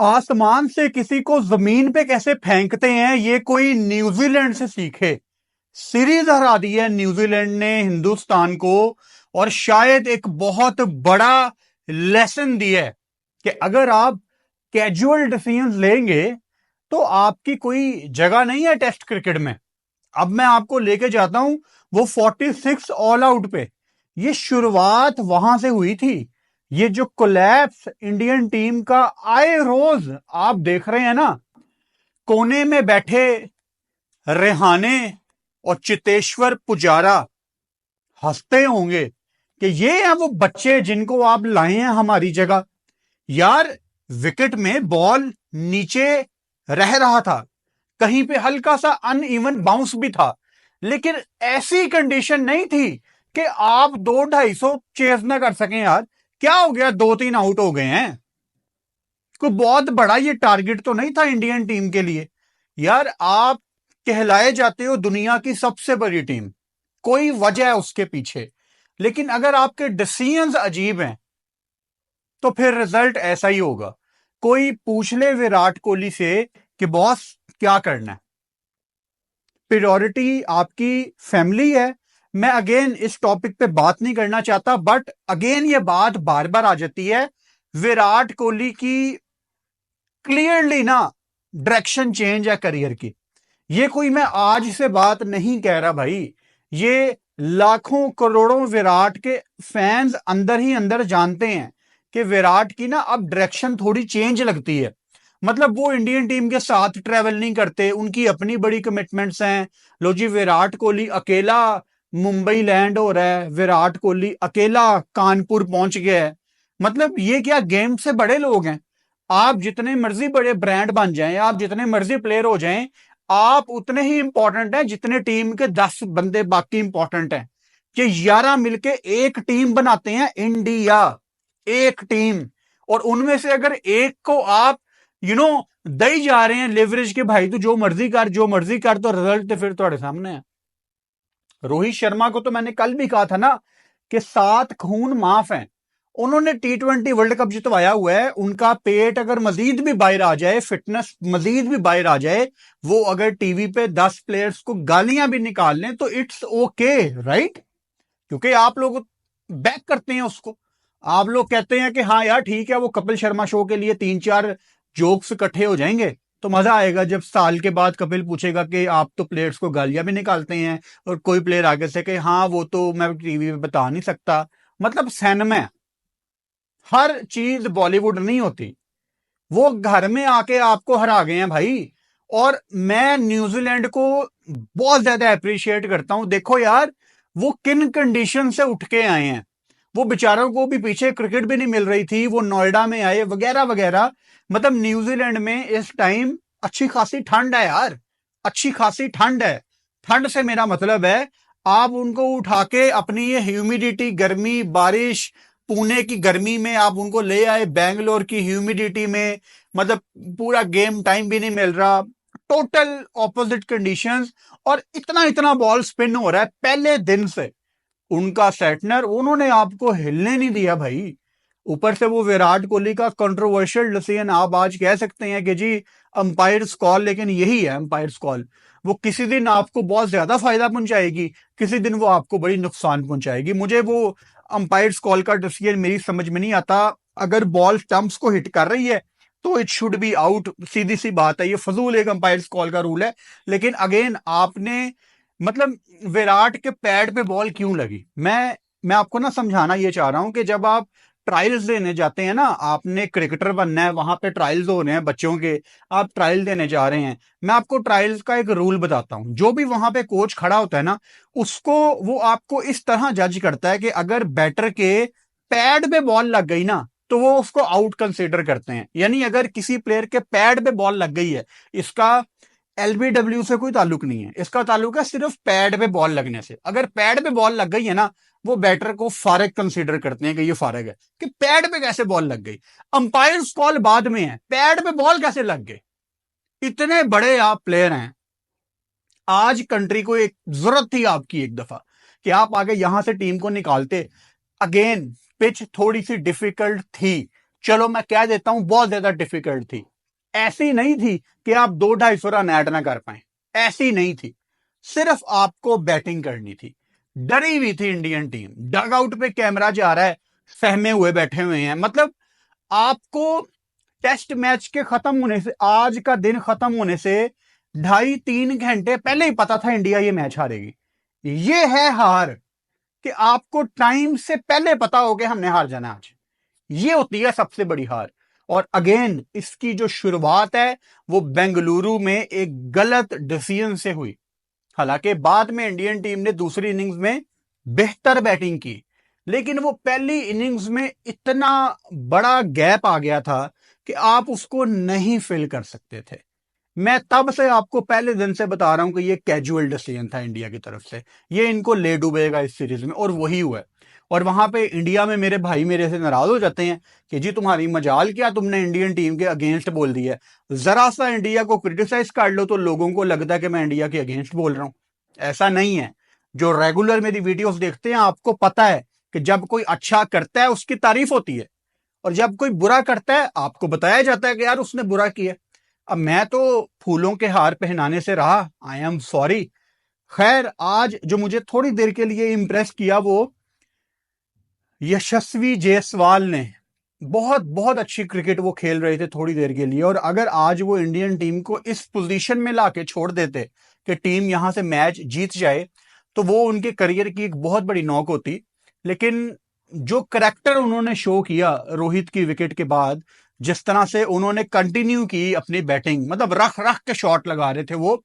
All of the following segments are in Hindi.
आसमान से किसी को जमीन पे कैसे फेंकते हैं ये कोई न्यूजीलैंड से सीखे। सीरीज हरा दी है न्यूजीलैंड ने हिंदुस्तान को, और शायद एक बहुत बड़ा लेसन दिया है कि अगर आप कैजुअल डिसीजन लेंगे तो आपकी कोई जगह नहीं है टेस्ट क्रिकेट में। अब मैं आपको लेके जाता हूं वो 46 ऑल आउट पे। ये शुरुआत वहां से हुई थी। ये जो कोलैप्स इंडियन टीम का आए रोज आप देख रहे हैं ना, कोने में बैठे रेहाने और चितेश्वर पुजारा हंसते होंगे कि ये हैं वो बच्चे जिनको आप लाए हैं हमारी जगह। यार, विकेट में बॉल नीचे रह रहा था, कहीं पे हल्का सा अनइवन बाउंस भी था, लेकिन ऐसी कंडीशन नहीं थी कि आप 200-250 चेस ना कर सकें। यार क्या हो गया, 2-3 आउट हो गए हैं। कोई बहुत बड़ा ये टारगेट तो नहीं था इंडियन टीम के लिए। यार आप कहलाए जाते हो दुनिया की सबसे बड़ी टीम, कोई वजह है उसके पीछे, लेकिन अगर आपके डिसीजंस अजीब हैं तो फिर रिजल्ट ऐसा ही होगा। कोई पूछ ले विराट कोहली से कि बॉस क्या करना है, प्रायोरिटी आपकी फैमिली है। मैं अगेन इस टॉपिक पे बात नहीं करना चाहता, बट अगेन ये बात बार बार आ जाती है। विराट कोहली की क्लियरली ना डायरेक्शन चेंज है करियर की। ये कोई मैं आज से बात नहीं कह रहा भाई, ये लाखों करोड़ों विराट के फैंस अंदर ही अंदर जानते हैं कि विराट की ना अब डायरेक्शन थोड़ी चेंज लगती है। मतलब वो इंडियन टीम के साथ ट्रेवल नहीं करते, उनकी अपनी बड़ी कमिटमेंट्स हैं। लो जी, विराट कोहली अकेला मुंबई लैंड हो रहा है, विराट कोहली अकेला कानपुर पहुंच गया है। मतलब ये क्या गेम से बड़े लोग हैं। आप जितने मर्जी बड़े ब्रांड बन जाएं, आप जितने मर्जी प्लेयर हो जाएं, आप उतने ही इंपॉर्टेंट हैं जितने टीम के 10 बंदे बाकी इंपॉर्टेंट हैं। कि 11 मिलके एक टीम बनाते हैं इंडिया, एक टीम। और उनमें से अगर एक को आप दई जा रहे हैं लेवरेज के, भाई तू जो मर्जी कर जो मर्जी कर, तो रिजल्ट तो फिर तुम्हारे सामने है। रोहित शर्मा को तो मैंने कल भी कहा था ना कि 7 खून माफ हैं। उन्होंने T20 वर्ल्ड कप जितवाया हुआ है, उनका पेट अगर मजीद भी बाहर आ जाए, फिटनेस मजीद भी बाहर आ जाए, वो अगर टीवी पे 10 प्लेयर्स को गालियां भी निकाल लें तो इट्स ओके, राइट? क्योंकि आप लोग बैक करते हैं उसको। आप लोग कहते हैं कि हाँ यार ठीक है, वो कपिल शर्मा शो के लिए 3-4 जोक्स इकट्ठे हो जाएंगे तो मजा आएगा। जब साल के बाद कपिल पूछेगा कि आप तो प्लेयर्स को गालियां भी निकालते हैं, और कोई प्लेयर आगे से कि हाँ वो तो मैं टीवी पे बता नहीं सकता। मतलब सिनेमा, हर चीज बॉलीवुड नहीं होती। वो घर में आके आपको हरा गए हैं भाई। और मैं न्यूजीलैंड को बहुत ज्यादा अप्रिशिएट करता हूं। देखो यार, वो किन कंडीशन से उठ के आए हैं। वो बेचारों को भी पीछे क्रिकेट भी नहीं मिल रही थी, वो नोएडा में आए वगैरह वगैरह। मतलब न्यूजीलैंड में इस टाइम अच्छी खासी ठंड है यार, अच्छी खासी ठंड है। ठंड से मेरा मतलब है आप उनको उठा के अपनी ये ह्यूमिडिटी, गर्मी, बारिश, पुणे की गर्मी में आप उनको ले आए बैंगलोर की ह्यूमिडिटी में। मतलब पूरा गेम टाइम भी नहीं मिल रहा, टोटल ऑपोजिट कंडीशंस। और इतना इतना बॉल स्पिन हो रहा है पहले दिन से। उनका सेटनर, उन्होंने आपको हिलने नहीं दिया भाई। ऊपर से वो विराट कोहली का कंट्रोवर्शियल डिसीजन, आप आज कह सकते हैं कि जी अंपायर्स कॉल, लेकिन यही है अंपायर्स कॉल। वो किसी दिन आपको बहुत ज्यादा फायदा पहुंचाएगी, किसी दिन वो आपको बड़ी नुकसान पहुंचाएगी। मुझे वो अंपायर्स कॉल का डिसीजन मेरी समझ में नहीं आता। अगर बॉल स्टंप्स को हिट कर रही है तो इट शुड बी आउट, सीधी सी बात है। ये फजूल एक अंपायर्स कॉल का रूल है। लेकिन अगेन आपने, मतलब विराट के पैड पे बॉल क्यों लगी, मैं आपको ना समझाना ये चाह रहा हूं कि जब आप ट्रायल्स देने जाते हैं ना, आपने क्रिकेटर बनना है, वहां पे ट्रायल्स हो रहे हैं बच्चों के, आप ट्रायल देने जा रहे हैं। मैं आपको ट्रायल्स का एक रूल बताता हूं। जो भी वहां पे कोच खड़ा होता है ना, उसको वो आपको इस तरह जज करता है कि अगर बैटर के पैड पे बॉल लग गई ना तो वो उसको आउट कंसीडर करते हैं। यानी अगर किसी प्लेयर के पैड पे बॉल लग गई है, इसका एलबीडब्ल्यू से कोई ताल्लुक नहीं है, इसका ताल्लुक है सिर्फ पैड पे बॉल लगने से। अगर पैड पे बॉल लग गई है ना, वो बैटर को फारिग कंसीडर करते हैं कि ये फारिग है। कि पैड पे कैसे बॉल लग गई, अंपायर्स कॉल बाद में है, पैड पे बॉल कैसे लग गए। इतने बड़े आप प्लेयर हैं, आज कंट्री को एक जरूरत थी आपकी एक दफा कि आप आगे यहां से टीम को निकालते। अगेन पिच थोड़ी सी डिफिकल्ट थी, चलो मैं कह देता हूं बहुत ज्यादा डिफिकल्ट थी, ऐसी नहीं थी कि आप 200-250 रन ऐड ना कर पाए, ऐसी नहीं थी, सिर्फ आपको बैटिंग करनी थी। डरी हुई थी इंडियन टीम, डग आउट पे कैमरा जा रहा है, सहमे हुए बैठे हुए हैं। मतलब आपको टेस्ट मैच के खत्म होने से, आज का दिन खत्म होने से 2.5-3 घंटे पहले ही पता था इंडिया ये मैच हारेगी। ये है हार, कि आपको टाइम से पहले पता हो कि हमने हार जाना आज। ये होती है सबसे बड़ी हार। और अगेन इसकी जो शुरुआत है वो बेंगलुरु में एक गलत डिसीजन से हुई। हालांकि बाद में इंडियन टीम ने दूसरी इनिंग्स में बेहतर बैटिंग की, लेकिन वो पहली इनिंग्स में इतना बड़ा गैप आ गया था कि आप उसको नहीं फिल कर सकते थे। मैं तब से आपको पहले दिन से बता रहा हूं कि ये कैजुअल डिसीजन था इंडिया की तरफ से, ये इनको ले डूबेगा इस सीरीज में, और वही हुआ है। और वहां पे इंडिया में मेरे भाई मेरे से नाराज हो जाते हैं कि जी तुम्हारी मजाल क्या, तुमने इंडियन टीम के अगेंस्ट बोल दिया। जरा सा इंडिया को क्रिटिसाइज कर लो तो लोगों को लगता है कि मैं इंडिया के अगेंस्ट बोल रहा हूं। ऐसा नहीं है। जो रेगुलर मेरी वीडियोस देखते हैं आपको पता है कि जब कोई अच्छा करता है उसकी तारीफ होती है, और जब कोई बुरा करता है आपको बताया जाता है कि यार उसने बुरा किया। अब मैं तो फूलों के हार पहनाने से रहा, आई एम सॉरी। खैर, आज जो मुझे थोड़ी देर के लिए इंप्रेस किया वो यशस्वी जायसवाल ने, बहुत बहुत अच्छी क्रिकेट वो खेल रहे थे थोड़ी देर के लिए, और अगर आज वो इंडियन टीम को इस पोजीशन में लाके छोड़ देते कि टीम यहां से मैच जीत जाए, तो वो उनके करियर की एक बहुत बड़ी नॉक होती। लेकिन जो करैक्टर उन्होंने शो किया रोहित की विकेट के बाद, जिस तरह से उन्होंने कंटिन्यू की अपनी बैटिंग, मतलब रख रख के शॉट लगा रहे थे वो,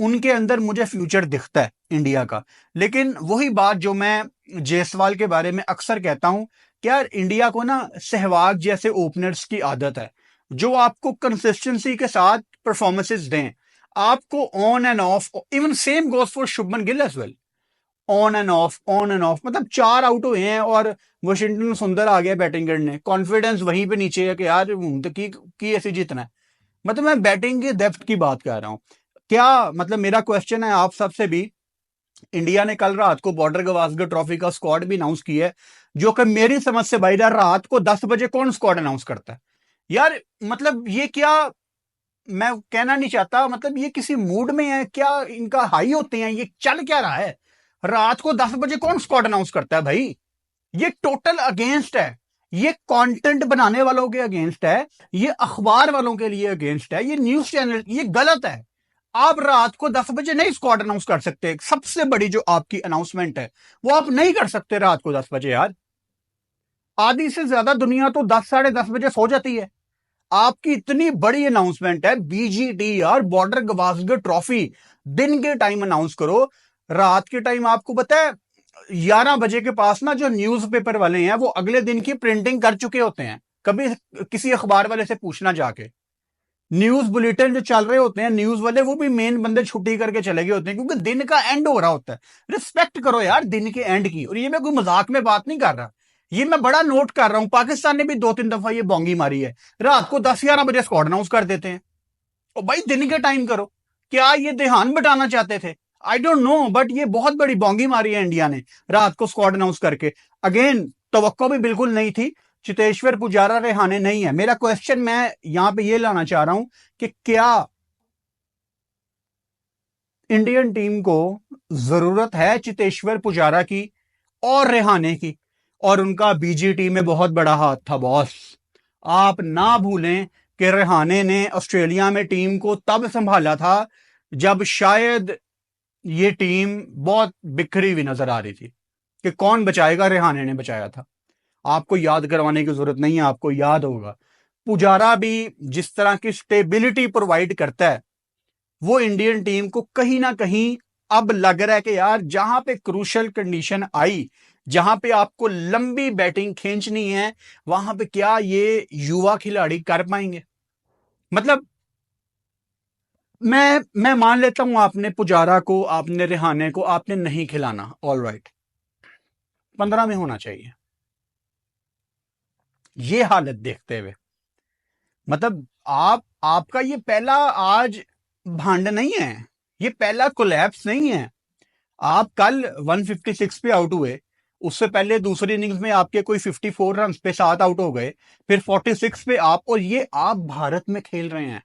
उनके अंदर मुझे फ्यूचर दिखता है इंडिया का। लेकिन वही बात जो मैं जायसवाल के बारे में अक्सर कहता हूं कि यार इंडिया को ना सहवाग जैसे ओपनर्स की आदत है, जो आपको कंसिस्टेंसी के साथ परफॉर्मेंसेस दें, आपको on and off. Even same goes for Shubman Gill as well, on and off on and off. मतलब 4 आउट हुए हैं और वाशिंगटन सुंदर आ गया बैटिंग करने, कॉन्फिडेंस वहीं पे नीचे है कि यार तो की ऐसे जीतना है। मतलब मैं बैटिंग के डेप्थ की बात कर रहा हूं। क्या मतलब मेरा क्वेश्चन है आप सबसे भी, इंडिया ने कल रात को बॉर्डर गवास्कर ट्रॉफी का स्क्वाड भी अनाउंस किया है, जो कि मेरी समझ से भाई रात को 10 बजे कौन स्क्वाड अनाउंस करता है यार? मतलब ये क्या, मैं कहना नहीं चाहता, मतलब ये किसी मूड में है क्या, इनका हाई होते हैं, ये चल क्या रहा है? रात को 10 बजे कौन स्क्वाड अनाउंस करता है भाई? ये टोटल अगेंस्ट है, ये कंटेंट बनाने वालों के अगेंस्ट है, ये अखबार वालों के लिए अगेंस्ट है, ये न्यूज चैनल, ये गलत है। आप रात को 10 बजे नहीं स्क्वाड अनाउंस कर सकते। सबसे बड़ी जो आपकी अनाउंसमेंट है वो आप नहीं कर सकते रात को 10 बजे यार। आधी से ज्यादा दुनिया तो 10-10:30 बजे सो जाती है। आपकी इतनी बड़ी अनाउंसमेंट है, बीजीटी यार, बॉर्डर गवास्कर ट्रॉफी, दिन के टाइम अनाउंस करो। रात के टाइम आपको पता है 11 बजे के पास ना जो न्यूज़पेपर वाले हैं वो अगले दिन की प्रिंटिंग कर चुके होते हैं। कभी किसी अखबार वाले से पूछना जाके, न्यूज बुलेटिन जो चल रहे होते हैं न्यूज वाले, वो भी मेन बंदे छुट्टी करके चले गए होते हैं, क्योंकि दिन का एंड हो रहा होता है। रिस्पेक्ट करो यार दिन के एंड की। और ये मैं कोई मजाक में बात नहीं कर रहा, ये मैं बड़ा नोट कर रहा हूं। पाकिस्तान ने भी 2-3 दफा ये बोंगी मारी है, रात को 10-11 बजे स्क्वाड अनाउंस कर देते हैं। और भाई दिन के टाइम करो। क्या ये ध्यान बटाना चाहते थे? आई डोंट नो, बट ये बहुत बड़ी बोंगी मारी है इंडिया ने रात को स्क्वाड अनाउंस करके। अगेन तवक्को भी बिल्कुल नहीं थी, चेतेश्वर पुजारा रेहाने नहीं है। मेरा क्वेश्चन मैं यहां पे ये लाना चाह रहा हूं कि क्या इंडियन टीम को जरूरत है चेतेश्वर पुजारा की और रेहाने की? और उनका बीजीटी में बहुत बड़ा हाथ था बॉस। आप ना भूलें कि रेहाने ने ऑस्ट्रेलिया में टीम को तब संभाला था जब शायद ये टीम बहुत बिखरी हुई नजर आ रही थी। कि कौन बचाएगा? रेहाने ने बचाया था। आपको याद करवाने की जरूरत नहीं है, आपको याद होगा। पुजारा भी जिस तरह की स्टेबिलिटी प्रोवाइड करता है, वो इंडियन टीम को कहीं ना कहीं अब लग रहा है कि यार जहां पे क्रूशल कंडीशन आई, जहां पे आपको लंबी बैटिंग खींचनी है, वहां पे क्या ये युवा खिलाड़ी कर पाएंगे? मतलब मैं मान लेता हूं आपने पुजारा को, आपने रेहाने को आपने नहीं खिलाना, ऑल राइट, 15 में होना चाहिए। ये हालत देखते हुए मतलब आपका ये पहला आज भांड नहीं है, ये पहला कोलैप्स नहीं है। आप कल 156 पे आउट हुए, उससे पहले दूसरी इनिंग्स में आपके कोई 54 रन पे 7 आउट हो गए, फिर 46 पे आप, और ये आप भारत में खेल रहे हैं।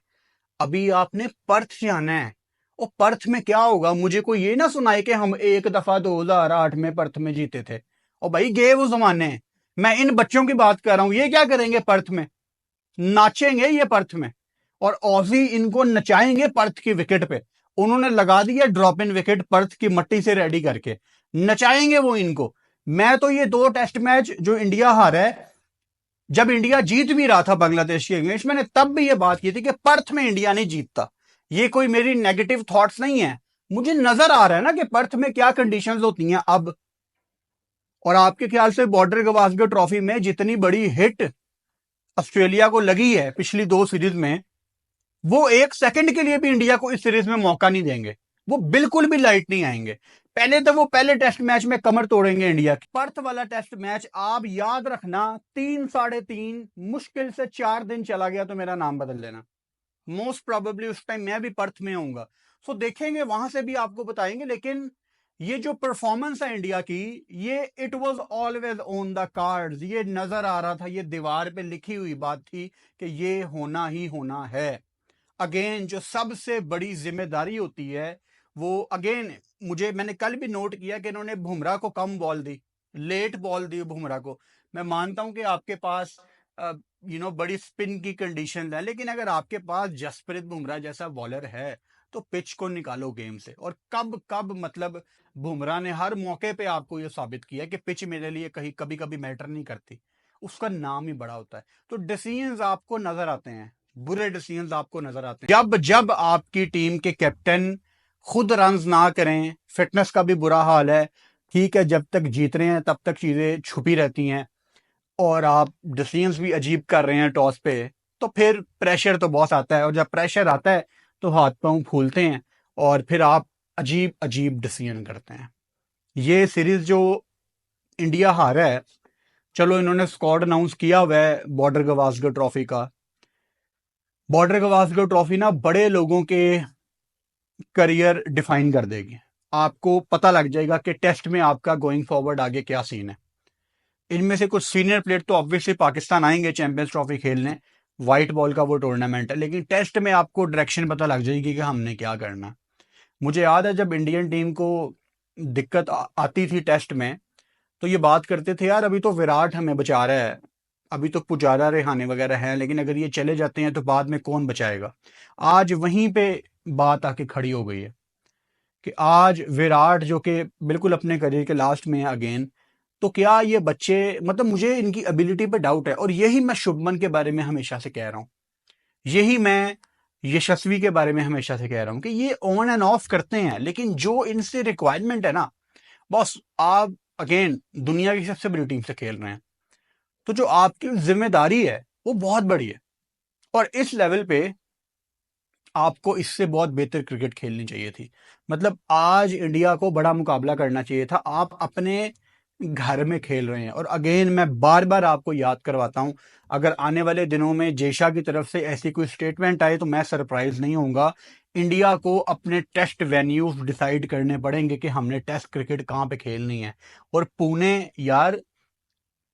अभी आपने पर्थ जाना है। और पर्थ में क्या होगा, मुझे कोई ये ना सुनाए कि हम एक दफा 2008 में पर्थ में जीते थे। और भाई गए वो जमाने। मैं इन बच्चों की बात कर रहा हूं, ये क्या करेंगे पर्थ में? नाचेंगे ये पर्थ में। और ऑजी इनको नचाएंगे पर्थ की विकेट पे। उन्होंने लगा दिया ड्रॉप इन विकेट पर्थ की मट्टी से रेडी करके, नचाएंगे वो इनको। मैं तो ये 2 टेस्ट मैच जो इंडिया हारा है, जब इंडिया जीत भी रहा था बांग्लादेश के अगेंस्ट, मैंने तब भी ये बात की थी कि पर्थ में इंडिया नहीं जीतता। ये कोई मेरी नेगेटिव थॉट्स नहीं है, मुझे नजर आ रहा है ना कि पर्थ में क्या कंडीशंस होती हैं अब। और आपके ख्याल से बॉर्डर गवास्कर ट्रॉफी में जितनी बड़ी हिट ऑस्ट्रेलिया को लगी है पिछली 2 सीरीज में, वो 1 सेकंड के लिए भी इंडिया को इस सीरीज में मौका नहीं देंगे। वो बिल्कुल भी लाइट नहीं आएंगे। पहले तो वो पहले टेस्ट मैच में कमर तोड़ेंगे इंडिया की। पर्थ वाला टेस्ट मैच आप याद रखना, 3 साढ़े 3 मुश्किल से 4 दिन चला गया तो मेरा नाम बदल लेना। मोस्ट प्रोबेबली उस टाइम मैं भी पर्थ में आऊंगा, सो देखेंगे, वहां से भी आपको बताएंगे। लेकिन ये जो परफॉर्मेंस है इंडिया की, ये it was always on the cards. ये नजर आ रहा था, ये दीवार पे लिखी हुई बात थी कि ये होना ही होना है। अगेन जो सबसे बड़ी जिम्मेदारी होती है वो, अगेन मैंने कल भी नोट किया कि इन्होंने बुमराह को कम बॉल दी, लेट बॉल दी बुमराह को। मैं मानता हूं कि आपके पास बड़ी स्पिन की कंडीशन है, लेकिन अगर आपके पास जसप्रीत बुमराह जैसा बॉलर है तो पिच को निकालो गेम से। और कब कब मतलब बुमराह ने हर मौके पे आपको यह साबित किया कि पिच मेरे लिए कहीं कभी कभी मैटर नहीं करती, उसका नाम ही बड़ा होता है। तो डिसीजंस आपको नजर आते हैं, बुरे डिसीजंस आपको नजर आते हैं जब जब आपकी टीम के कैप्टन खुद रन्स ना करें। फिटनेस का भी बुरा हाल है, ठीक है, जब तक जीत रहे हैं तब तक चीजें छुपी रहती हैं और आप डिसीजंस भी अजीब कर रहे हैं टॉस पे, तो फिर प्रेशर तो बहुत आता है। और जब प्रेशर आता है तो हाथ पांव फूलते हैं और फिर आप अजीब अजीब डिसीजन करते हैं। ये सीरीज जो इंडिया हारा है, चलो इन्होंने स्क्वाड अनाउंस किया हुआ है बॉर्डर गवास्कर ट्रॉफी का। बॉर्डर गवास्कर ट्रॉफी ना बड़े लोगों के करियर डिफाइन कर देगी। आपको पता लग जाएगा कि टेस्ट में आपका गोइंग फॉरवर्ड आगे क्या सीन है। इनमें से कुछ सीनियर प्लेयर तो ऑब्वियसली पाकिस्तान आएंगे चैंपियंस ट्रॉफी खेलने, व्हाइट बॉल का वो टूर्नामेंट है, लेकिन टेस्ट में आपको डायरेक्शन पता लग जाएगी कि हमने क्या करना। मुझे याद है जब इंडियन टीम को दिक्कत आती थी टेस्ट में, तो ये बात करते थे, यार अभी तो विराट हमें बचा रहा है, अभी तो पुजारा रेहाने वगैरह हैं, लेकिन अगर ये चले जाते हैं तो बाद में कौन बचाएगा। आज वहीं पे बात आके खड़ी हो गई है कि आज विराट जो कि बिल्कुल अपने करियर के लास्ट में है अगेन, तो क्या ये बच्चे, मतलब मुझे इनकी एबिलिटी पे डाउट है। और यही मैं शुभमन के बारे में हमेशा से कह रहा हूं, यही मैं यशस्वी के बारे में हमेशा से कह रहा हूं कि ये ऑन एंड ऑफ करते हैं, लेकिन जो इनसे रिक्वायरमेंट है ना, बॉस आप अगेन दुनिया की सबसे बड़ी टीम से खेल रहे हैं, तो जो आपकी जिम्मेदारी है वो बहुत बड़ी है। और इस लेवल पे आपको इससे बहुत बेहतर क्रिकेट खेलनी चाहिए थी। मतलब आज इंडिया को बड़ा मुकाबला करना चाहिए था। आप अपने घर में खेल रहे हैं। और अगेन मैं बार बार आपको याद करवाता हूं, अगर आने वाले दिनों में जेशा की तरफ से ऐसी कोई स्टेटमेंट आए तो मैं सरप्राइज नहीं होऊंगा। इंडिया को अपने टेस्ट वेन्यूज डिसाइड करने पड़ेंगे कि हमने टेस्ट क्रिकेट कहां पे खेलनी है। और पुणे, यार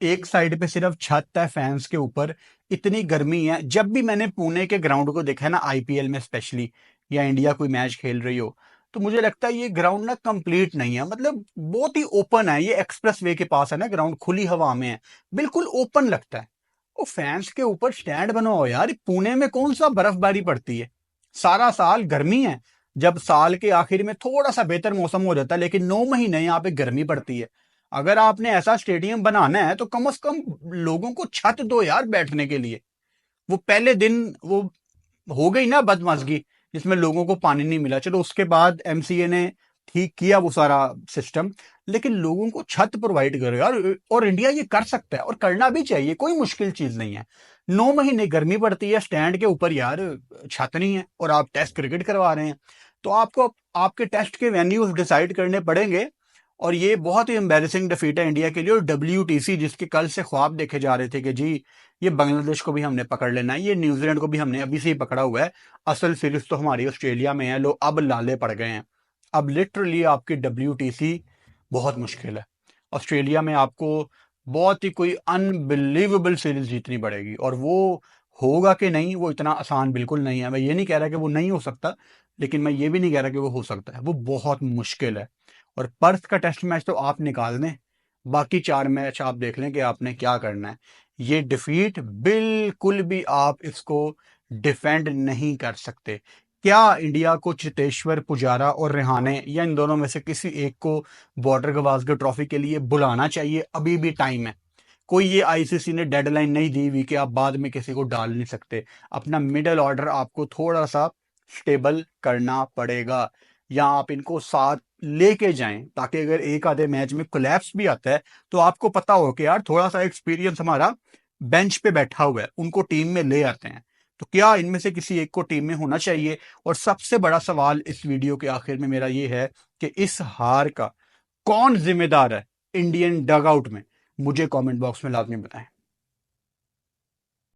एक साइड पे सिर्फ छत है फैंस के ऊपर, इतनी गर्मी है। जब भी मैंने पुणे के ग्राउंड को देखा है ना, आईपीएल में स्पेशली, या इंडिया कोई मैच खेल रही हो, तो मुझे लगता है ये ग्राउंड ना कंप्लीट नहीं है। मतलब बहुत ही ओपन है, ये एक्सप्रेस वे के पास है ना ग्राउंड, खुली हवा में है, बिल्कुल ओपन लगता है। वो फैंस के ऊपर स्टैंड बनवाओ यार। पुणे में कौन सा बर्फबारी पड़ती है, सारा साल गर्मी है। जब साल के आखिर में थोड़ा सा बेहतर मौसम हो जाता है, लेकिन 9 महीने यहाँ पे गर्मी पड़ती है। अगर आपने ऐसा स्टेडियम बनाना है तो कम से कम लोगों को छत दो यार बैठने के लिए। वो पहले दिन वो हो गई ना बदमज़गी, जिसमें लोगों को पानी नहीं मिला, चलो उसके बाद एमसीए ने ठीक किया वो सारा सिस्टम, लेकिन लोगों को छत प्रोवाइड करो यार। और इंडिया ये कर सकता है और करना भी चाहिए, कोई मुश्किल चीज नहीं है। 9 महीने गर्मी पड़ती है, स्टैंड के ऊपर यार छत नहीं है और आप टेस्ट क्रिकेट करवा रहे हैं, तो आपको आपके टेस्ट के वेन्यूज डिसाइड करने पड़ेंगे। और ये बहुत ही एम्बेरसिंग डिफीट है इंडिया के लिए। और डब्ल्यूटीसी जिसके कल से ख्वाब देखे जा रहे थे कि जी ये बांग्लादेश को भी हमने पकड़ लेना है, ये न्यूजीलैंड को भी हमने अभी से ही पकड़ा हुआ है, असल सीरीज तो हमारी ऑस्ट्रेलिया में है, लोग अब लाले पड़ गए हैं। अब लिटरली आपकी डब्ल्यूटीसी बहुत मुश्किल है। ऑस्ट्रेलिया में आपको बहुत ही कोई अनबिलीवेबल सीरीज जीतनी पड़ेगी, और वो होगा कि नहीं वो इतना आसान बिल्कुल नहीं है। मैं ये नहीं कह रहा कि वो नहीं हो सकता, लेकिन मैं ये भी नहीं कह रहा कि वो हो सकता है। वो बहुत मुश्किल है। और पर्थ का टेस्ट मैच तो आप निकाल दें, बाकी 4 मैच आप देख लें कि आपने क्या करना है। ये डिफीट बिल्कुल भी आप इसको डिफेंड नहीं कर सकते। क्या इंडिया को चेतेश्वर पुजारा और रिहाने या इन दोनों में से किसी एक को बॉर्डर गवास्कर ट्रॉफी के लिए बुलाना चाहिए? अभी भी टाइम है। कोई ये आईसीसी ने डेडलाइन नहीं दी हुई कि आप बाद में किसी को डाल नहीं सकते। अपना मिडल ऑर्डर आपको थोड़ा सा स्टेबल करना पड़ेगा, या आप इनको साथ लेके जाएं ताकि अगर एक आधे मैच में कोलैप्स भी आता है तो आपको पता हो कि यार थोड़ा सा एक्सपीरियंस हमारा बेंच पे बैठा हुआ है, उनको टीम में ले आते हैं। तो क्या इनमें से किसी एक को टीम में होना चाहिए? और सबसे बड़ा सवाल इस वीडियो के आखिर में मेरा ये है कि इस हार का कौन जिम्मेदार है इंडियन डगआउट में? मुझे कमेंट बॉक्स में लाजमी बताएं।